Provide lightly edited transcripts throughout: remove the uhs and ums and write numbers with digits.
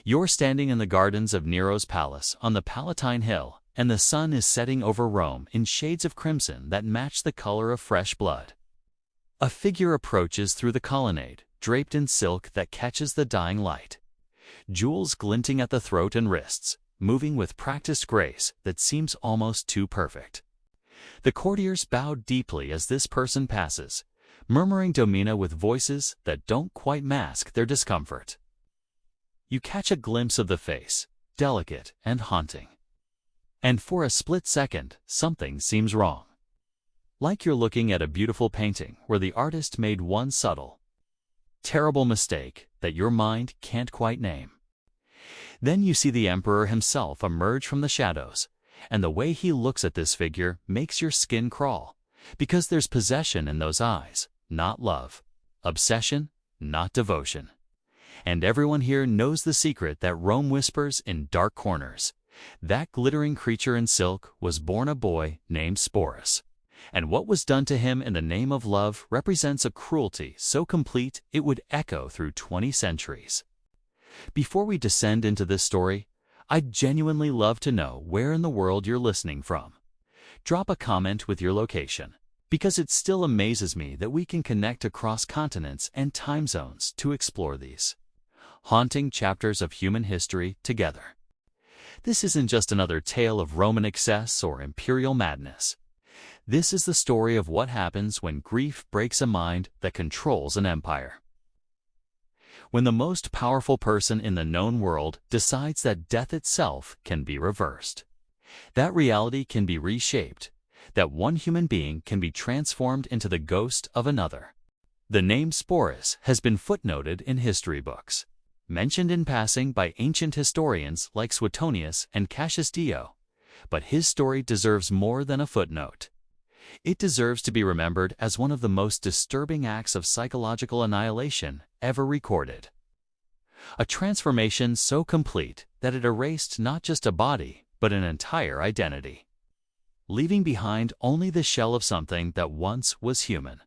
You're standing in the gardens of Nero's palace on the Palatine Hill, and the sun is setting over Rome in shades of crimson that match the color of fresh blood. A figure approaches through the colonnade, draped in silk that catches the dying light. Jewels glinting at the throat and wrists, moving with practiced grace that seems almost too perfect. The courtiers bow deeply as this person passes, murmuring domina with voices that don't quite mask their discomfort. You catch a glimpse of the face, delicate and haunting. And for a split second, something seems wrong. Like you're looking at a beautiful painting where the artist made one subtle, terrible mistake that your mind can't quite name. Then you see the emperor himself emerge from the shadows, and the way he looks at this figure makes your skin crawl, because there's possession in those eyes, not love, obsession, not devotion. And everyone here knows the secret that Rome whispers in dark corners. That glittering creature in silk was born a boy named Sporus. And what was done to him in the name of love represents a cruelty so complete it would echo through 20 centuries. Before we descend into this story, I'd genuinely love to know where in the world you're listening from. Drop a comment with your location, because it still amazes me that we can connect across continents and time zones to explore these haunting chapters of human history together. This isn't just another tale of Roman excess or imperial madness. This is the story of what happens when grief breaks a mind that controls an empire. When the most powerful person in the known world decides that death itself can be reversed, that reality can be reshaped, that one human being can be transformed into the ghost of another. The name Sporus has been footnoted in history books, mentioned in passing by ancient historians like Suetonius and Cassius Dio, but his story deserves more than a footnote. It deserves to be remembered as one of the most disturbing acts of psychological annihilation ever recorded. A transformation so complete that it erased not just a body, but an entire identity, leaving behind only the shell of something that once was human.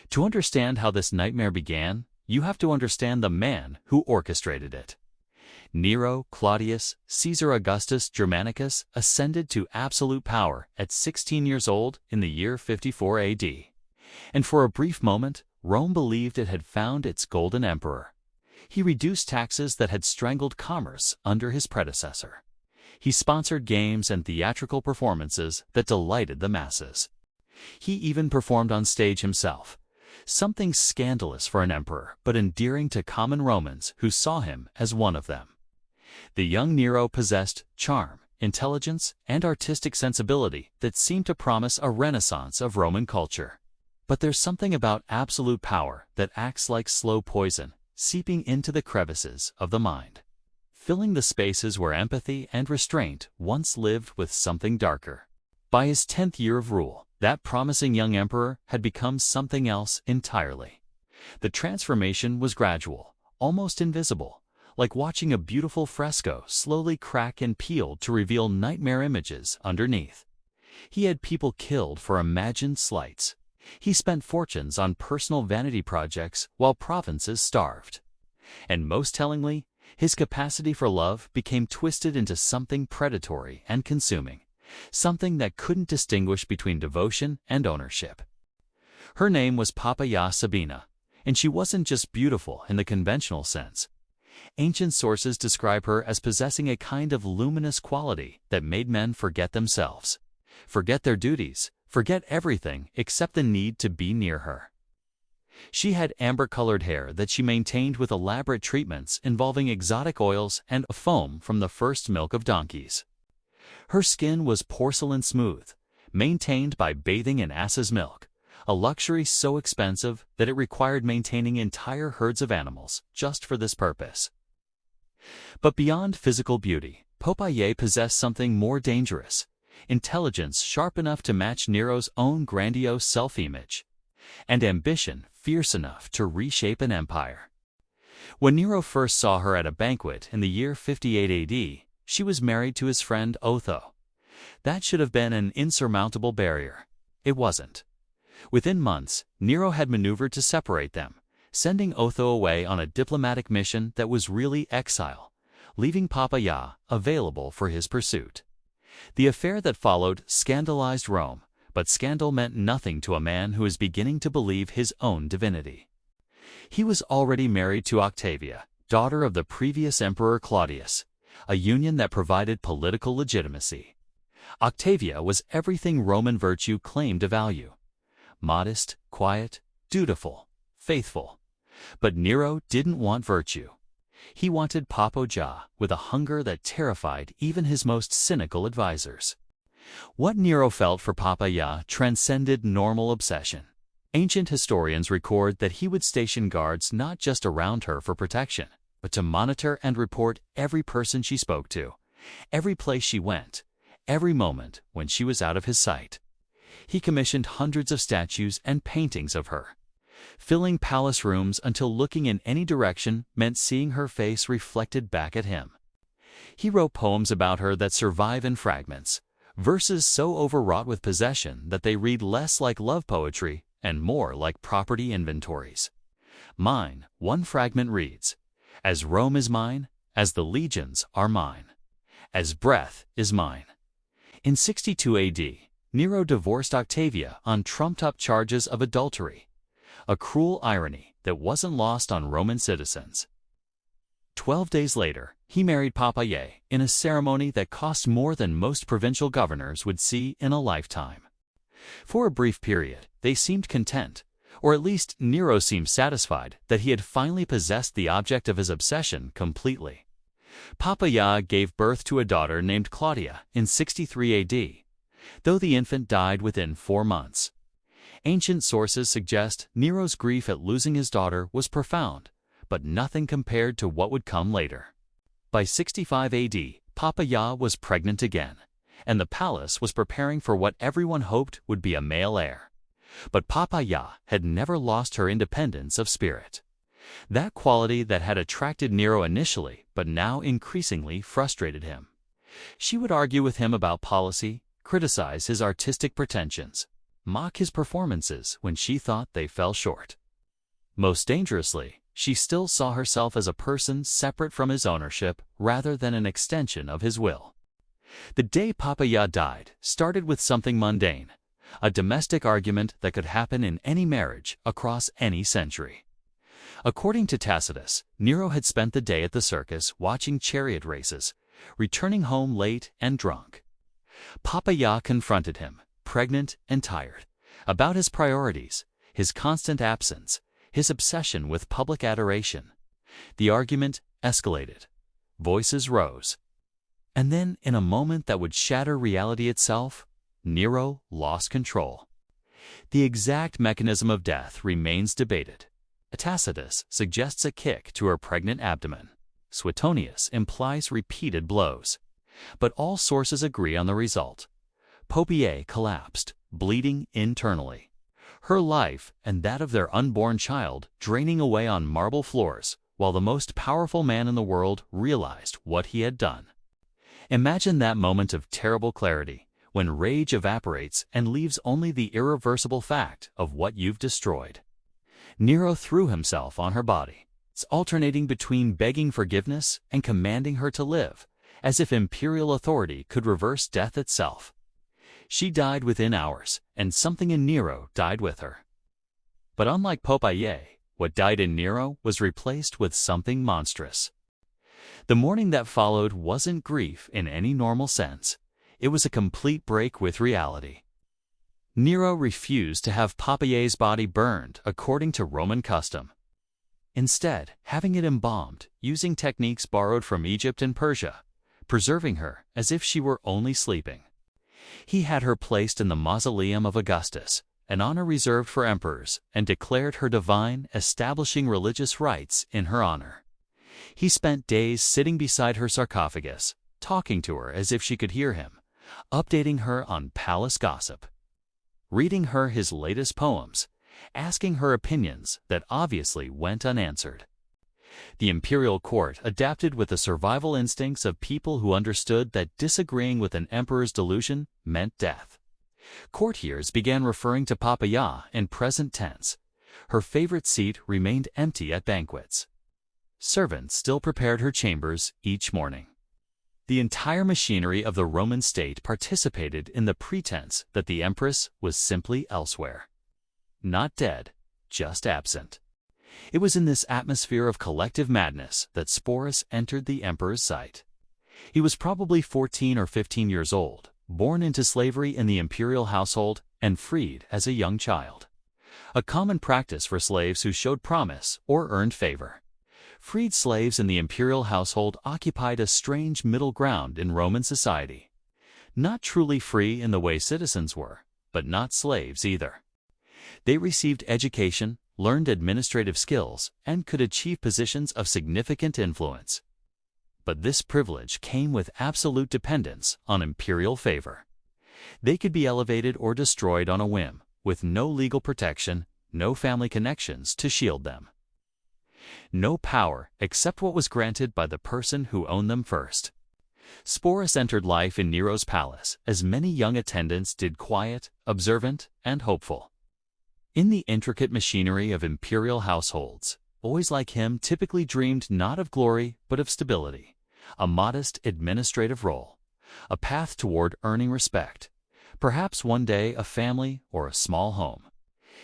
To understand how this nightmare began, you have to understand the man who orchestrated it. Nero Claudius Caesar Augustus Germanicus ascended to absolute power at 16 years old in the year 54 AD. And for a brief moment, Rome believed it had found its golden emperor. He reduced taxes that had strangled commerce under his predecessor. He sponsored games and theatrical performances that delighted the masses. He even performed on stage himself, something scandalous for an emperor but endearing to common Romans who saw him as one of them. The young Nero possessed charm, intelligence, and artistic sensibility that seemed to promise a renaissance of Roman culture. But there's something about absolute power that acts like slow poison, seeping into the crevices of the mind, filling the spaces where empathy and restraint once lived with something darker. By his 10th year of rule, that promising young emperor had become something else entirely. The transformation was gradual, almost invisible, like watching a beautiful fresco slowly crack and peel to reveal nightmare images underneath. He had people killed for imagined slights. He spent fortunes on personal vanity projects while provinces starved. And most tellingly, his capacity for love became twisted into something predatory and consuming, something that couldn't distinguish between devotion and ownership. Her name was Poppaea Sabina, and she wasn't just beautiful in the conventional sense. Ancient sources describe her as possessing a kind of luminous quality that made men forget themselves, forget their duties, forget everything except the need to be near her. She had amber-colored hair that she maintained with elaborate treatments involving exotic oils and foam from the first milk of donkeys. Her skin was porcelain smooth, maintained by bathing in ass's milk, a luxury so expensive that it required maintaining entire herds of animals just for this purpose. But beyond physical beauty, Poppaea possessed something more dangerous: intelligence sharp enough to match Nero's own grandiose self-image, and ambition fierce enough to reshape an empire. When Nero first saw her at a banquet in the year 58 AD, she was married to his friend Otho. That should have been an insurmountable barrier. It wasn't. Within months, Nero had maneuvered to separate them, sending Otho away on a diplomatic mission that was really exile, leaving Poppaea available for his pursuit. The affair that followed scandalized Rome, but scandal meant nothing to a man who was beginning to believe his own divinity. He was already married to Octavia, daughter of the previous emperor Claudius, a union that provided political legitimacy. Octavia was everything Roman virtue claimed to value: modest, quiet, dutiful, faithful. But Nero didn't want virtue. He wanted Poppaea with a hunger that terrified even his most cynical advisors. What Nero felt for Poppaea transcended normal obsession. Ancient historians record that he would station guards not just around her for protection, but to monitor and report every person she spoke to, every place she went, every moment when she was out of his sight. He commissioned hundreds of statues and paintings of her, filling palace rooms until looking in any direction meant seeing her face reflected back at him. He wrote poems about her that survive in fragments, verses so overwrought with possession that they read less like love poetry and more like property inventories. Mine, one fragment reads, "As Rome is mine, as the legions are mine, as breath is mine." In 62 AD, Nero divorced Octavia on trumped-up charges of adultery, a cruel irony that wasn't lost on Roman citizens. 12 days later, he married Poppaea in a ceremony that cost more than most provincial governors would see in a lifetime. For a brief period, they seemed content, or at least Nero seemed satisfied that he had finally possessed the object of his obsession completely. Poppaea gave birth to a daughter named Claudia in 63 AD, though the infant died within 4 months. Ancient sources suggest Nero's grief at losing his daughter was profound, but nothing compared to what would come later. By 65 AD, Poppaea was pregnant again, and the palace was preparing for what everyone hoped would be a male heir. But Poppaea had never lost her independence of spirit. That quality that had attracted Nero initially, but now increasingly frustrated him. She would argue with him about policy, criticize his artistic pretensions, mock his performances when she thought they fell short. Most dangerously, she still saw herself as a person separate from his ownership rather than an extension of his will. The day Poppaea died started with something mundane, a domestic argument that could happen in any marriage across any century. According to Tacitus, Nero had spent the day at the circus watching chariot races, returning home late and drunk. Poppaea confronted him, pregnant and tired, about his priorities, his constant absence, his obsession with public adoration. The argument escalated. Voices rose. And then, in a moment that would shatter reality itself, Nero lost control. The exact mechanism of death remains debated. Tacitus suggests a kick to her pregnant abdomen. Suetonius implies repeated blows. But all sources agree on the result. Poppaea collapsed, bleeding internally. Her life and that of their unborn child draining away on marble floors, while the most powerful man in the world realized what he had done. Imagine that moment of terrible clarity, when rage evaporates and leaves only the irreversible fact of what you've destroyed. Nero threw himself on her body, alternating between begging forgiveness and commanding her to live, as if imperial authority could reverse death itself. She died within hours, and something in Nero died with her. But unlike Poppaea, what died in Nero was replaced with something monstrous. The mourning that followed wasn't grief in any normal sense. It was a complete break with reality. Nero refused to have Poppaea's body burned according to Roman custom. Instead, having it embalmed, using techniques borrowed from Egypt and Persia, preserving her as if she were only sleeping. He had her placed in the mausoleum of Augustus, an honor reserved for emperors, and declared her divine, establishing religious rites in her honor. He spent days sitting beside her sarcophagus, talking to her as if she could hear him, updating her on palace gossip, reading her his latest poems, asking her opinions that obviously went unanswered. The imperial court adapted with the survival instincts of people who understood that disagreeing with an emperor's delusion meant death. Courtiers began referring to Poppaea in present tense. Her favorite seat remained empty at banquets. servants still prepared her chambers each morning. The entire machinery of the Roman state participated in the pretense that the empress was simply elsewhere. Not dead, just absent. It was in this atmosphere of collective madness that Sporus entered the emperor's sight. He was probably 14 or 15 years old, born into slavery in the imperial household and freed as a young child. A common practice for slaves who showed promise or earned favor. Freed slaves in the imperial household occupied a strange middle ground in Roman society. Not truly free in the way citizens were, but not slaves either. They received education, learned administrative skills, and could achieve positions of significant influence. But this privilege came with absolute dependence on imperial favor. They could be elevated or destroyed on a whim, with no legal protection, no family connections to shield them. No power except what was granted by the person who owned them first. Sporus entered life in Nero's palace as many young attendants did, quiet, observant, and hopeful. In the intricate machinery of imperial households, boys like him typically dreamed not of glory but of stability, a modest administrative role, a path toward earning respect, perhaps one day a family or a small home.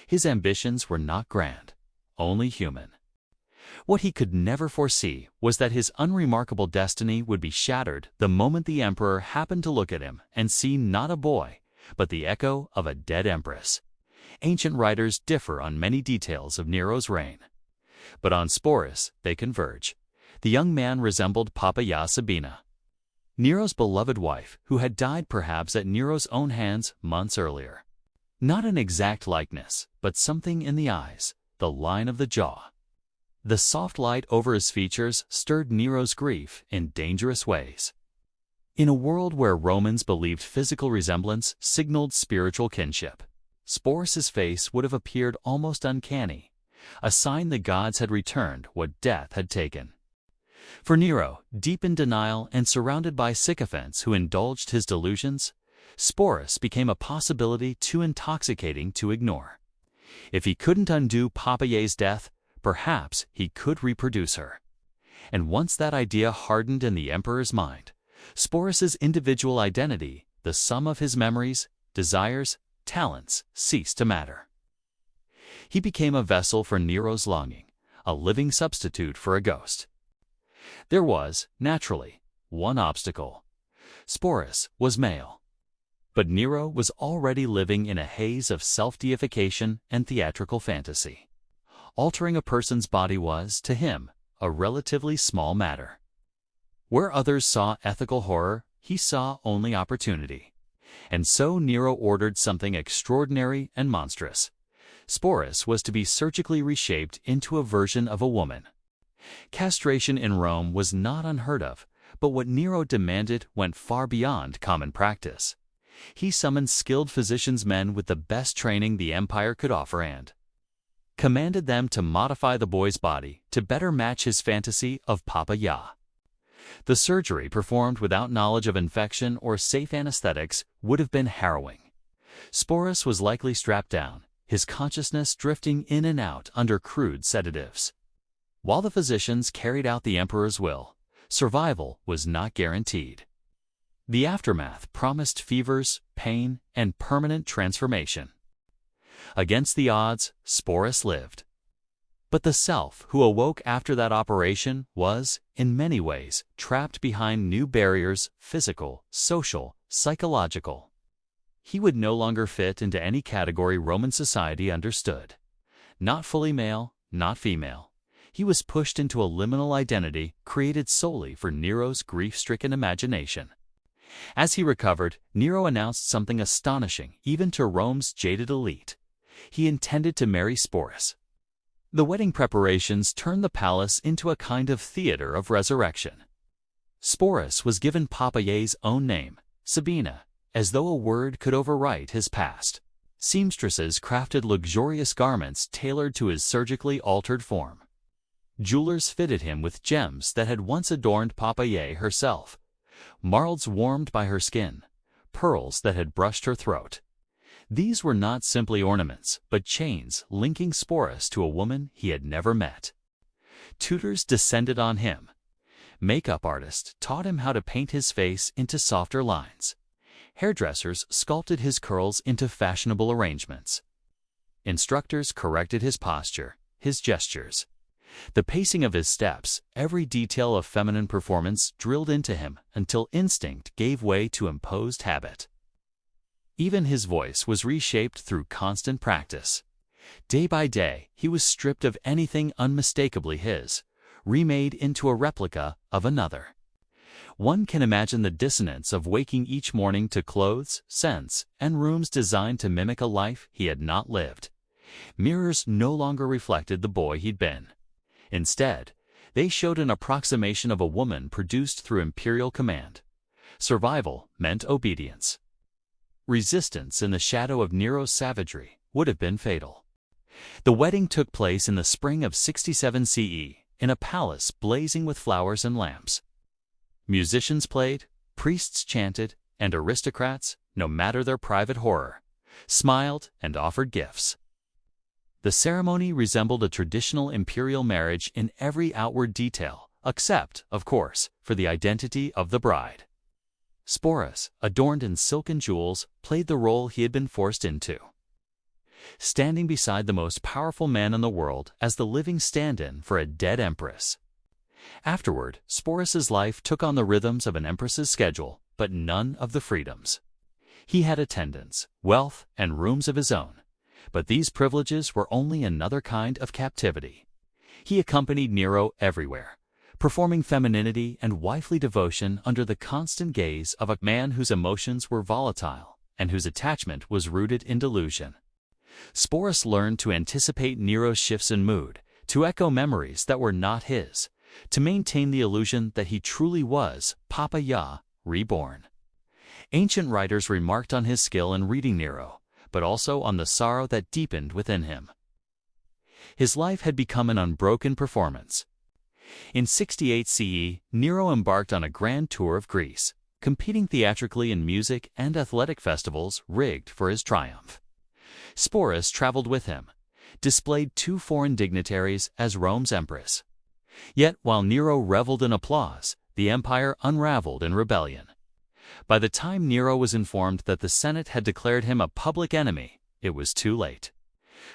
His ambitions were not grand, only human. What he could never foresee was that his unremarkable destiny would be shattered the moment the emperor happened to look at him and see not a boy, but the echo of a dead empress. Ancient writers differ on many details of Nero's reign, but on Sporus they converge. The young man resembled Poppaea Sabina, Nero's beloved wife, who had died perhaps at Nero's own hands months earlier. Not an exact likeness, but something in the eyes, the line of the jaw. The soft light over his features stirred Nero's grief in dangerous ways. In a world where Romans believed physical resemblance signaled spiritual kinship, Sporus's face would have appeared almost uncanny, a sign the gods had returned what death had taken. For Nero, deep in denial and surrounded by sycophants who indulged his delusions, Sporus became a possibility too intoxicating to ignore. If he couldn't undo Poppaea's death, perhaps he could reproduce her. And once that idea hardened in the emperor's mind, Sporus's individual identity, the sum of his memories, desires, talents, ceased to matter. He became a vessel for Nero's longing, a living substitute for a ghost. There was, naturally, one obstacle. Sporus was male. But Nero was already living in a haze of self-deification and theatrical fantasy. Altering a person's body was, to him, a relatively small matter. Where others saw ethical horror, he saw only opportunity. And so Nero ordered something extraordinary and monstrous. Sporus was to be surgically reshaped into a version of a woman. Castration in Rome was not unheard of, but what Nero demanded went far beyond common practice. He summoned skilled physicians, men with the best training the empire could offer, and commanded them to modify the boy's body to better match his fantasy of Poppaea. The surgery, performed without knowledge of infection or safe anesthetics, would have been harrowing. Sporus was likely strapped down, his consciousness drifting in and out under crude sedatives. While the physicians carried out the emperor's will, survival was not guaranteed. The aftermath promised fevers, pain, and permanent transformation. Against the odds, Sporus lived. But the self who awoke after that operation was, in many ways, trapped behind new barriers, physical, social, psychological. He would no longer fit into any category Roman society understood. Not fully male, not female. He was pushed into a liminal identity created solely for Nero's grief-stricken imagination. As he recovered, Nero announced something astonishing even to Rome's jaded elite. He intended to marry Sporus. The wedding preparations turned the palace into a kind of theater of resurrection. Sporus was given Poppaea's own name, Sabina, as though a word could overwrite his past. Seamstresses crafted luxurious garments tailored to his surgically altered form. Jewelers fitted him with gems that had once adorned Poppaea herself, marls warmed by her skin, pearls that had brushed her throat. These were not simply ornaments, but chains linking Sporus to a woman he had never met. Tutors descended on him. Makeup artists taught him how to paint his face into softer lines. Hairdressers sculpted his curls into fashionable arrangements. Instructors corrected his posture, his gestures. The pacing of his steps, every detail of feminine performance drilled into him until instinct gave way to imposed habit. Even his voice was reshaped through constant practice. Day by day, he was stripped of anything unmistakably his, remade into a replica of another. One can imagine the dissonance of waking each morning to clothes, scents, and rooms designed to mimic a life he had not lived. Mirrors no longer reflected the boy he'd been. Instead, they showed an approximation of a woman produced through imperial command. Survival meant obedience. Resistance in the shadow of Nero's savagery would have been fatal. The wedding took place in the spring of 67 CE, in a palace blazing with flowers and lamps. Musicians played, priests chanted, and aristocrats, no matter their private horror, smiled and offered gifts. The ceremony resembled a traditional imperial marriage in every outward detail, except, of course, for the identity of the bride. Sporus, adorned in silk and jewels, played the role he had been forced into. Standing beside the most powerful man in the world as the living stand-in for a dead empress. Afterward, Sporus's life took on the rhythms of an empress's schedule, but none of the freedoms. He had attendants, wealth, and rooms of his own, but these privileges were only another kind of captivity. He accompanied Nero everywhere, performing femininity and wifely devotion under the constant gaze of a man whose emotions were volatile and whose attachment was rooted in delusion. Sporus learned to anticipate Nero's shifts in mood, to echo memories that were not his, to maintain the illusion that he truly was Papa Yah, reborn. Ancient writers remarked on his skill in reading Nero, but also on the sorrow that deepened within him. His life had become an unbroken performance. In 68 CE, Nero embarked on a grand tour of Greece, competing theatrically in music and athletic festivals rigged for his triumph. Sporus traveled with him, displayed two foreign dignitaries as Rome's empress. Yet while Nero reveled in applause, the empire unraveled in rebellion. By the time Nero was informed that the Senate had declared him a public enemy, it was too late.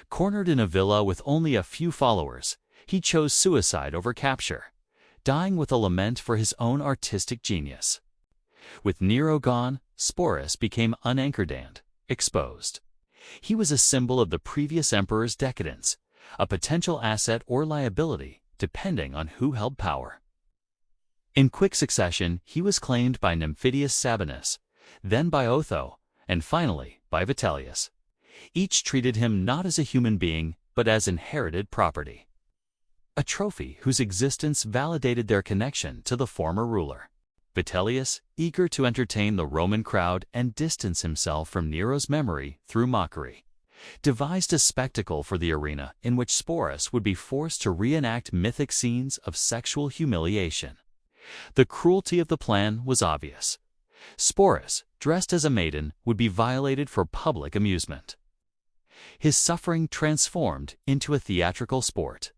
Cornered in a villa with only a few followers, he chose suicide over capture, dying with a lament for his own artistic genius. With Nero gone, Sporus became unanchored and exposed. He was a symbol of the previous emperor's decadence, a potential asset or liability, depending on who held power. In quick succession, he was claimed by Nymphidius Sabinus, then by Otho, and finally by Vitellius. Each treated him not as a human being, but as inherited property. A trophy whose existence validated their connection to the former ruler. Vitellius, eager to entertain the Roman crowd and distance himself from Nero's memory through mockery, devised a spectacle for the arena in which Sporus would be forced to reenact mythic scenes of sexual humiliation. The cruelty of the plan was obvious. Sporus, dressed as a maiden, would be violated for public amusement. His suffering transformed into a theatrical sport.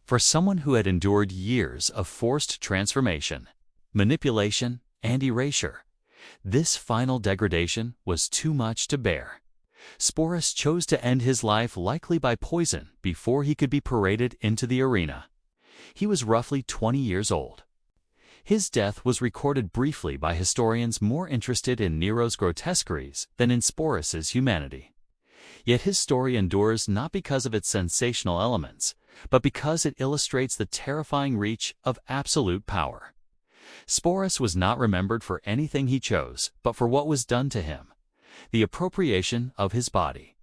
For someone who had endured years of forced transformation, manipulation, and erasure, this final degradation was too much to bear. Sporus chose to end his life likely by poison before he could be paraded into the arena. He was roughly 20 years old. His death was recorded briefly by historians more interested in Nero's grotesqueries than in Sporus's humanity. Yet his story endures not because of its sensational elements, but because it illustrates the terrifying reach of absolute power. Sporus was not remembered for anything he chose, but for what was done to him: the appropriation of his body,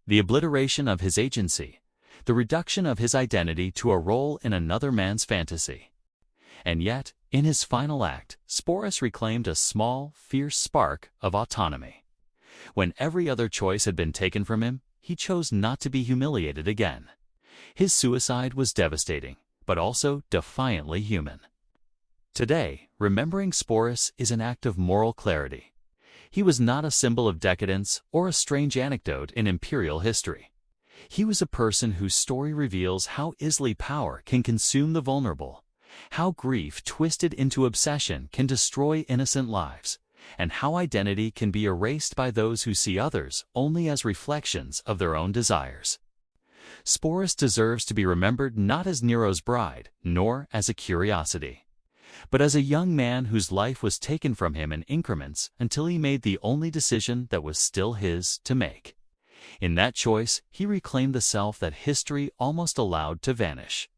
the obliteration of his agency, the reduction of his identity to a role in another man's fantasy. And yet, in his final act, Sporus reclaimed a small, fierce spark of autonomy. When every other choice had been taken from him, he chose not to be humiliated again. His suicide was devastating, but also defiantly human. Today, remembering Sporus is an act of moral clarity. He was not a symbol of decadence or a strange anecdote in imperial history. He was a person whose story reveals how easily power can consume the vulnerable, how grief twisted into obsession can destroy innocent lives, and how identity can be erased by those who see others only as reflections of their own desires. Sporus deserves to be remembered not as Nero's bride, nor as a curiosity, but as a young man whose life was taken from him in increments until he made the only decision that was still his to make. In that choice, he reclaimed the self that history almost allowed to vanish.